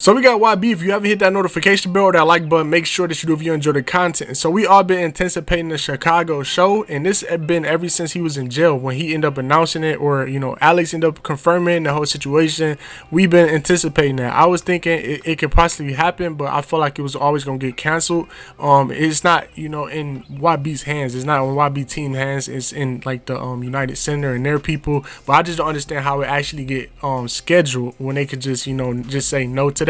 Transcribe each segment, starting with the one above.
So we got YB. If you haven't hit that notification bell or that like button, make sure that you do if you enjoy the content. So we all been anticipating the Chicago show, and this has been ever since he was in jail when he ended up announcing it, or Alex ended up confirming the whole situation. We've been anticipating that. I was thinking it could possibly happen, but I felt like it was always gonna get canceled. It's not in YB's hands. It's not on YB team hands. It's in like the United Center and their people. But I just don't understand how it actually get scheduled when they could just just say no to that.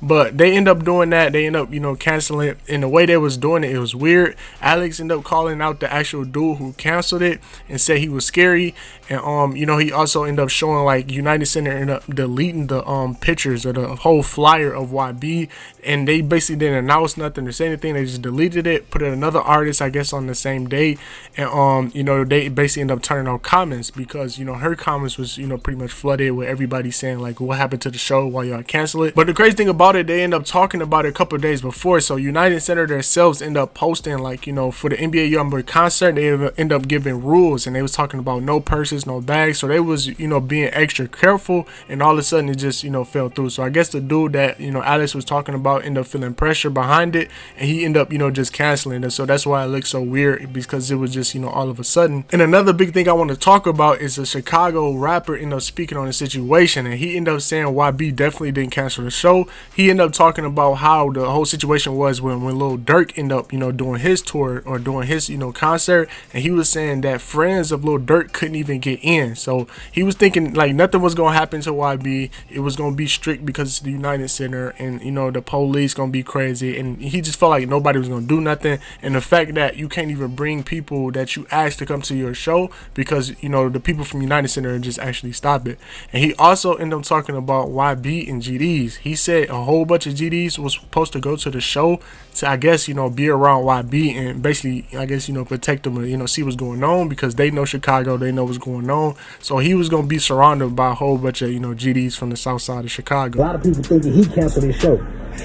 But they end up doing that. They end up canceling it. And the way they was doing it was weird. Alex ended up calling out the actual dude who canceled it and said he was scary. And he also ended up showing like United Center ended up deleting the pictures of the whole flyer of YB, and they basically didn't announce nothing or say anything. They just deleted it, put in another artist I guess on the same day. And they basically ended up turning on comments because her comments was pretty much flooded with everybody saying like what happened to the show, why y'all cancel it. But the crazy thing about it, they end up talking about it a couple of days before. So United Center themselves end up posting like for the NBA YoungBoy concert, they end up giving rules, and they was talking about no purses, no bags. So they was being extra careful, and all of a sudden it just fell through. So I guess the dude that Alex was talking about ended up feeling pressure behind it, and he ended up just canceling it. So that's why it looks so weird, because it was just all of a sudden. And another big thing I want to talk about is a Chicago rapper ended up speaking on the situation, and he ended up saying YB definitely didn't cancel the show. He ended up talking about how the whole situation was when Lil Durk ended up doing his tour or doing his concert, and he was saying that friends of Lil Durk couldn't even get in. So he was thinking like nothing was gonna happen to YB. It was gonna be strict because it's the United Center, and the police gonna be crazy, and he just felt like nobody was gonna do nothing. And the fact that you can't even bring people that you asked to come to your show because the people from United Center just actually stop it. And he also ended up talking about YB and GDs. He said a whole bunch of GDs was supposed to go to the show to I guess be around YB and basically I guess protect them and see what's going on, because they know Chicago, they know what's going on. So he was gonna be surrounded by a whole bunch of GDs from the south side of Chicago. A lot of people thinking he canceled his show.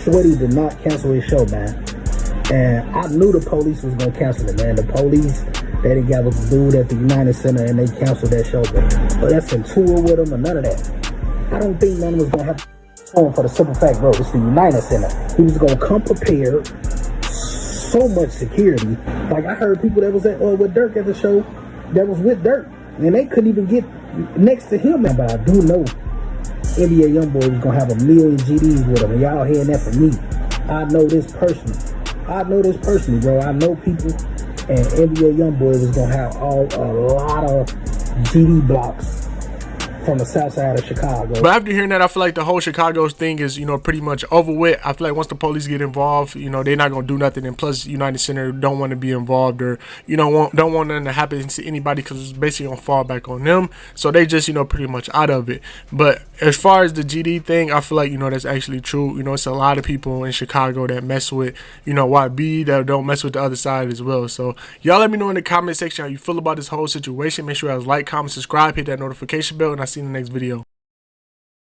Shorty did not cancel his show, man. And I knew the police was gonna cancel it, man. The police, they didn't got with the dude at the United Center and they canceled that show. But that's in tour with him or none of that. I don't think none was gonna have on for the simple fact, bro, it's the United Center. He was gonna come prepared. So much security. Like I heard people that was at with Dirk at the show that was with Dirk, and they couldn't even get next to him. But I do know NBA YoungBoy was gonna have 1 million GDs with him, and y'all hearing that from me. I know this personally, bro. I know people, and NBA YoungBoy was gonna have a lot of GD blocks from the south side of Chicago. But after hearing that, I feel like the whole Chicago thing is pretty much over with. I feel like once the police get involved, they're not gonna do nothing, and plus United Center don't want to be involved, or don't want nothing to happen to anybody, because it's basically gonna fall back on them. So they just pretty much out of it. But as far as the GD thing, I feel like that's actually true. It's a lot of people in Chicago that mess with YB, that don't mess with the other side as well. So y'all let me know in the comment section how you feel about this whole situation. Make sure you guys like, comment, subscribe, hit that notification bell, and I'll see you in the next video.